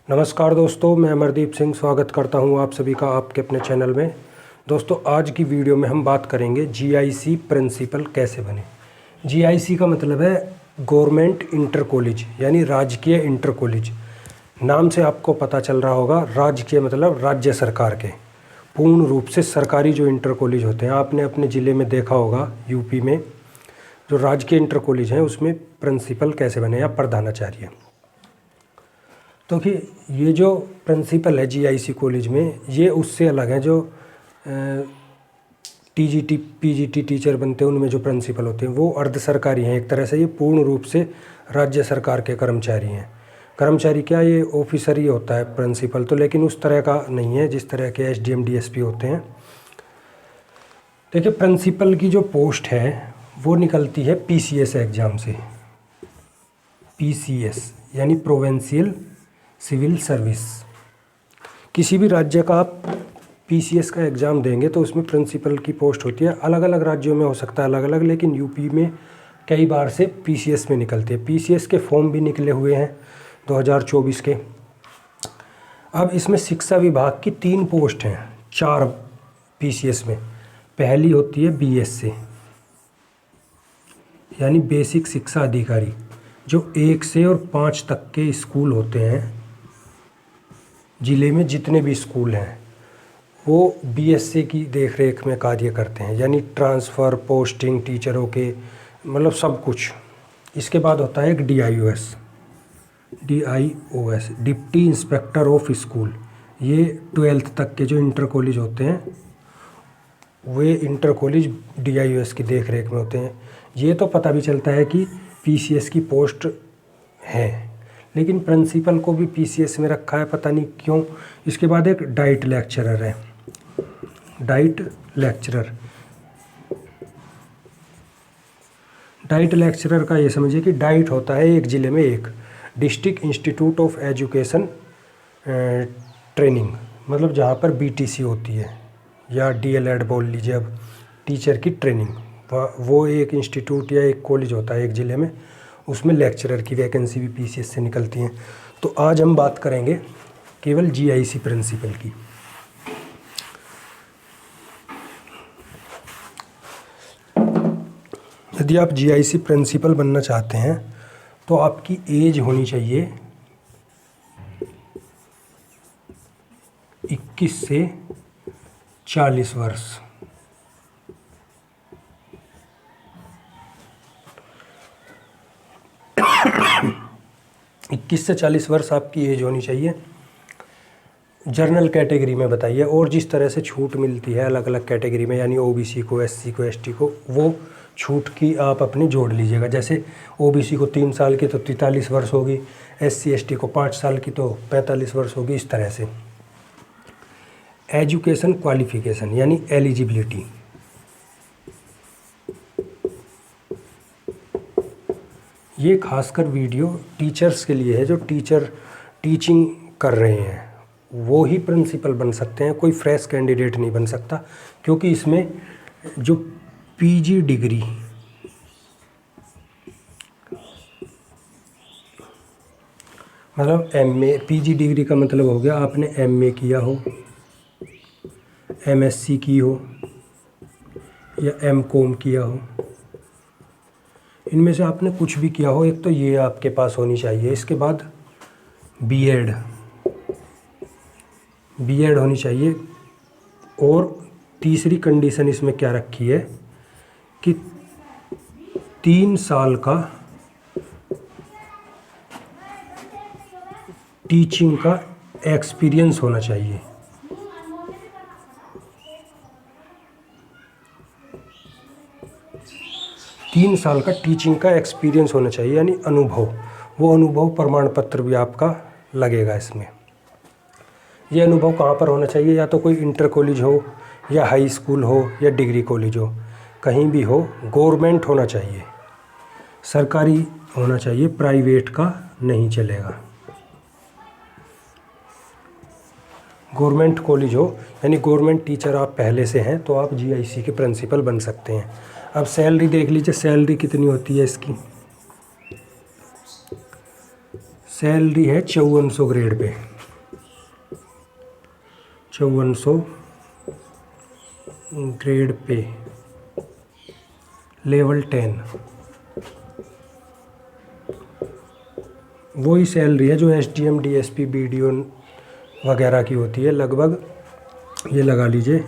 नमस्कार दोस्तों, मैं अमरदीप सिंह स्वागत करता हूं आप सभी का आपके अपने चैनल में। दोस्तों, आज की वीडियो में हम बात करेंगे जीआईसी प्रिंसिपल कैसे बने। जीआईसी का मतलब है गवर्नमेंट इंटर कॉलेज, यानी राजकीय इंटर कॉलेज। नाम से आपको पता चल रहा होगा, राजकीय मतलब राज्य सरकार के पूर्ण रूप से सरकारी जो इंटर कॉलेज होते हैं। आपने अपने ज़िले में देखा होगा, यूपी में जो राजकीय इंटर कॉलेज हैं उसमें प्रिंसिपल कैसे बने या प्रधानाचार्य। तो कि ये जो प्रिंसिपल है जीआईसी कॉलेज में, ये उससे अलग है। जो टीजीटी पीजीटी टीचर बनते हैं उनमें जो प्रिंसिपल होते हैं वो अर्ध सरकारी हैं एक तरह से। ये पूर्ण रूप से राज्य सरकार के कर्मचारी हैं। कर्मचारी क्या, ये ऑफिसर ही होता है प्रिंसिपल तो, लेकिन उस तरह का नहीं है जिस तरह के एसडीएम डीएसपी होते हैं। देखिए, प्रिंसिपल की जो पोस्ट है वो निकलती है पीसीएस एग्ज़ाम से। पीसीएस यानी प्रोविंशियल सिविल सर्विस। किसी भी राज्य का आप पीसीएस का एग्ज़ाम देंगे तो उसमें प्रिंसिपल की पोस्ट होती है। अलग अलग राज्यों में हो सकता है अलग अलग, लेकिन यूपी में कई बार से पीसीएस में निकलती है। पीसीएस के फॉर्म भी निकले हुए हैं 2024 के। अब इसमें शिक्षा विभाग की 3 पोस्ट हैं, 4 पीसीएस में। पहली होती है बीएससी यानी बेसिक शिक्षा अधिकारी, जो 1 से और 5 तक के स्कूल होते हैं ज़िले में, जितने भी स्कूल हैं वो बीएससी की देखरेख में कार्य करते हैं, यानी ट्रांसफ़र पोस्टिंग टीचरों के, मतलब सब कुछ। इसके बाद होता है एक DIOS deputy inspector of school. ये 12th तक के जो इंटर कॉलेज होते हैं वे इंटर कॉलेज डीआईओएस की देखरेख में होते हैं। ये तो पता भी चलता है कि पीसीएस की पोस्ट है, लेकिन प्रिंसिपल को भी पीसीएस में रखा है, पता नहीं क्यों। इसके बाद एक डाइट लेक्चरर है। डाइट लेक्चरर का ये समझिए कि डाइट होता है एक ज़िले में एक district institute of education training, मतलब जहाँ पर बीटीसी होती है या डीएलएड बोल लीजिए अब, टीचर की ट्रेनिंग। वो एक इंस्टीट्यूट या एक कॉलेज होता है एक ज़िले में, उसमें लेक्चरर की वैकेंसी भी पीसीएस से निकलती हैं। तो आज हम बात करेंगे केवल जीआईसी प्रिंसिपल की। यदि आप जीआईसी प्रिंसिपल बनना चाहते हैं तो आपकी एज होनी चाहिए 21 से 40 वर्ष। इक्कीस से 40 वर्ष आपकी एज होनी चाहिए। जर्नल कैटेगरी में बताइए, और जिस तरह से छूट मिलती है अलग अलग कैटेगरी में, यानी ओबीसी को, एससी को, एसटी को, वो छूट की आप अपनी जोड़ लीजिएगा। जैसे ओबीसी को 3 साल की तो 43 वर्ष होगी, एससी एसटी को 5 साल की तो 45 वर्ष होगी, इस तरह से। एजुकेशन क्वालिफिकेशन यानी एलिजिबिलिटी, ये खासकर वीडियो टीचर्स के लिए है। जो टीचर टीचिंग कर रहे हैं वो ही प्रिंसिपल बन सकते हैं, कोई फ्रेश कैंडिडेट नहीं बन सकता, क्योंकि इसमें जो पीजी डिग्री, मतलब एमए, पीजी डिग्री का मतलब हो गया आपने एमए किया हो, एमएससी की हो या एमकॉम किया हो, इनमें से आपने कुछ भी किया हो, एक तो ये आपके पास होनी चाहिए। इसके बाद बीएड होनी चाहिए। और तीसरी कंडीशन इसमें क्या रखी है कि 3 साल का टीचिंग का एक्सपीरियंस होना चाहिए। तीन साल का टीचिंग का एक्सपीरियंस होना चाहिए, यानी अनुभव। वो अनुभव प्रमाण पत्र भी आपका लगेगा इसमें। ये अनुभव कहाँ पर होना चाहिए, या तो कोई इंटर कॉलेज हो या हाई स्कूल हो या डिग्री कॉलेज हो, कहीं भी हो, गवर्नमेंट होना चाहिए, सरकारी होना चाहिए, प्राइवेट का नहीं चलेगा। गवर्नमेंट कॉलेज हो, यानी गवर्नमेंट टीचर आप पहले से हैं तो आप जीआईसी के प्रिंसिपल बन सकते हैं। अब सैलरी देख लीजिए, सैलरी कितनी होती है इसकी। सैलरी है 5400 grade pay. 5400 grade pay level 10। वही सैलरी है जो SDM DSP BDO वगैरह की होती है। लगभग ये लगा लीजिए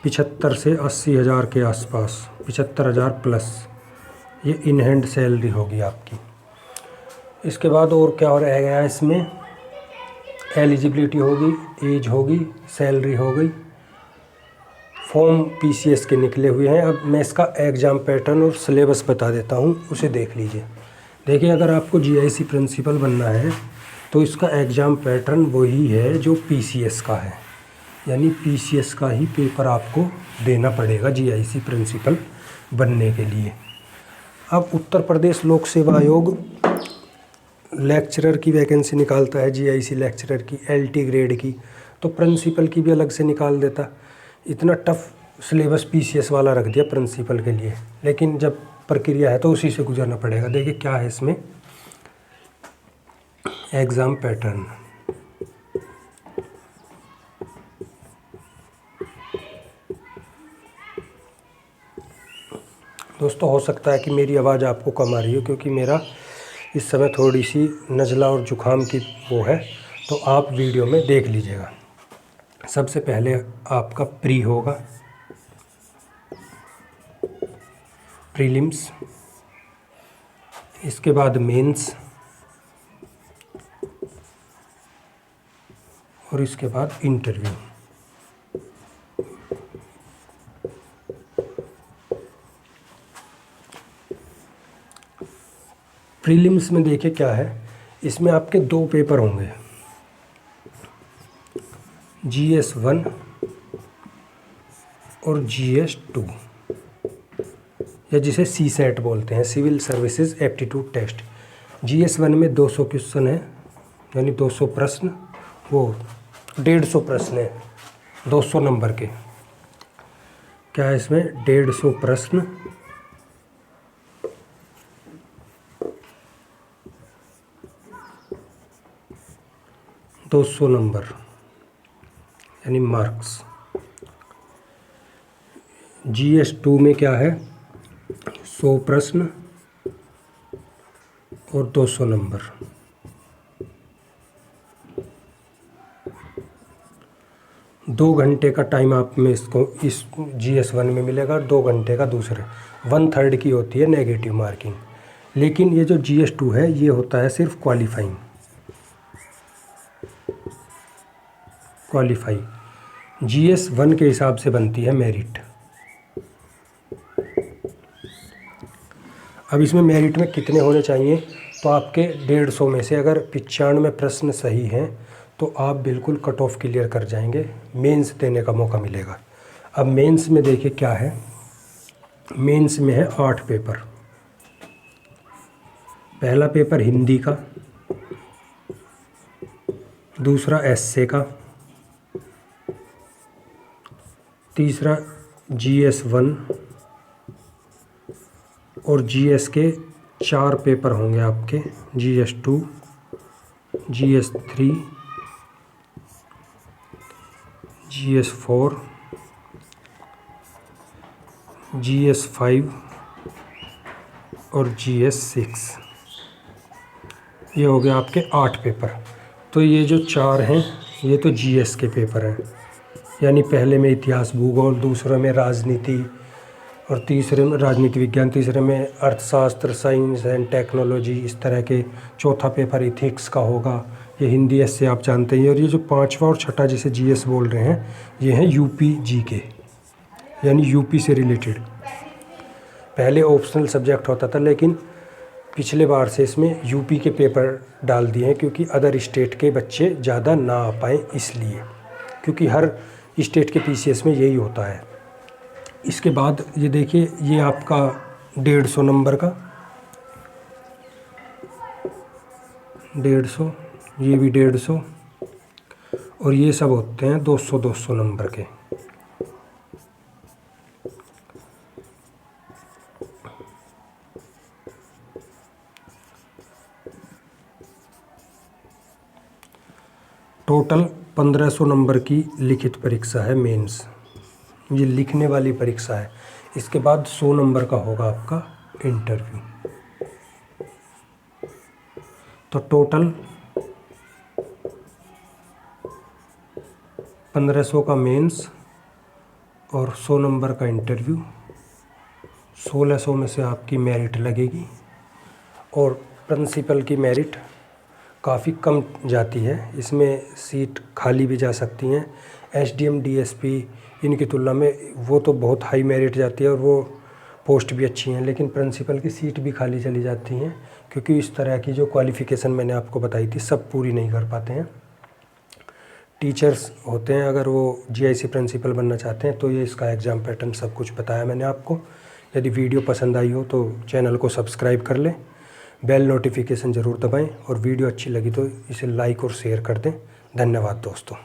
75 से 80 हज़ार के आसपास, 75,000 प्लस ये इन हैंड सैलरी होगी आपकी। इसके बाद और क्या रह गया है इसमें, एलिजिबिलिटी होगी, एज होगी, सैलरी हो गई, फॉर्म PCS के निकले हुए हैं। अब मैं इसका एग्ज़ाम पैटर्न और सिलेबस बता देता हूँ, उसे देख लीजिए। देखिए, अगर आपको GIC प्रिंसिपल बनना है तो इसका एग्ज़ाम पैटर्न वही है जो PCS का है, यानी PCS का ही पेपर आपको देना पड़ेगा GIC प्रिंसिपल बनने के लिए। अब उत्तर प्रदेश लोक सेवा आयोग लेक्चरर की वैकेंसी निकालता है, GIC लेक्चरर की LT ग्रेड की, तो प्रिंसिपल की भी अलग से निकाल देता। इतना टफ सिलेबस PCS वाला रख दिया प्रिंसिपल के लिए, लेकिन जब प्रक्रिया है तो उसी से गुजरना पड़ेगा। देखिए क्या है इसमें एग्ज़ाम पैटर्न। दोस्तों, हो सकता है कि मेरी आवाज़ आपको कम आ रही हो, क्योंकि मेरा इस समय थोड़ी सी नज़ला और ज़ुकाम की वो है, तो आप वीडियो में देख लीजिएगा। सबसे पहले आपका प्री होगा, प्रीलिम्स, इसके बाद मेंस, और इसके बाद इंटरव्यू। प्रीलिम्स में देखिए क्या है, इसमें आपके 2 पेपर होंगे, GS1 और GS2, या जिसे CSET बोलते हैं, civil services aptitude test. GS1 में 200 क्वेश्चन है, यानी 200 प्रश्न, वो 150 प्रश्न है 200 नंबर के। क्या है इसमें, 150 प्रश्न, 200 नंबर यानी मार्क्स। GS2 में क्या है, 100 प्रश्न और 200 नंबर। दो घंटे का टाइम आप में इसको इस GS1 में मिलेगा, और 2 घंटे का दूसरे। 1/3 की होती है नेगेटिव मार्किंग। लेकिन ये जो GS2 है ये होता है सिर्फ क्वालिफाई। GS1 के हिसाब से बनती है मेरिट। अब इसमें मेरिट में कितने होने चाहिए, तो आपके 150 में से अगर 95 प्रश्न सही हैं तो आप बिल्कुल कट ऑफ क्लियर कर जाएंगे, मेंस देने का मौका मिलेगा। अब मेंस में देखिए क्या है, मेंस में है 8 पेपर। पहला पेपर हिंदी का, दूसरा एस्से का, तीसरा GS1, और GS के 4 पेपर होंगे आपके, GS2, GS3, GS4, GS5 और GS6। ये हो गए आपके 8 पेपर। तो ये जो 4 हैं ये तो GS के पेपर हैं, यानी पहले में इतिहास भूगोल, दूसरे में राजनीति, और तीसरे में राजनीति विज्ञान, तीसरे में अर्थशास्त्र, साइंस एंड टेक्नोलॉजी, इस तरह के। चौथा पेपर इथिक्स का होगा, ये हिंदी एस्से आप जानते हैं। और ये जो 5वां और 6ठा जिसे GS बोल रहे हैं, ये हैं UP GK, यानी यूपी से रिलेटेड। पहले ऑप्शनल सब्जेक्ट होता था, लेकिन पिछले बार से इसमें यूपी के पेपर डाल दिए हैं, क्योंकि अदर स्टेट के बच्चे ज़्यादा ना आ पाएँ इसलिए, क्योंकि हर स्टेट के PCS में यही होता है। इसके बाद ये देखिए, ये आपका 150 नंबर का, 150, ये भी 150, और ये सब होते हैं 200 नंबर के। टोटल 1500 नंबर की लिखित परीक्षा है मेंस, ये लिखने वाली परीक्षा है। इसके बाद 100 नंबर का होगा आपका इंटरव्यू। तो टोटल 1500 का मेंस और 100 नंबर का इंटरव्यू। 1600 में से आपकी मेरिट लगेगी और प्रिंसिपल की मेरिट काफ़ी कम जाती है, इसमें सीट खाली भी जा सकती हैं। एसडीएम डीएसपी इनकी तुलना में वो तो बहुत हाई मेरिट जाती है और वो पोस्ट भी अच्छी हैं, लेकिन प्रिंसिपल की सीट भी खाली चली जाती हैं क्योंकि इस तरह की जो क्वालिफ़िकेशन मैंने आपको बताई थी सब पूरी नहीं कर पाते हैं। टीचर्स होते हैं, अगर वो जीआईसी प्रिंसिपल बनना चाहते हैं तो ये इसका एग्ज़ाम पैटर्न सब कुछ बताया मैंने आपको। यदि वीडियो पसंद आई हो तो चैनल को सब्सक्राइब कर लें, बेल नोटिफिकेशन ज़रूर दबाएं और वीडियो अच्छी लगी तो इसे लाइक और शेयर कर दें। धन्यवाद दोस्तों।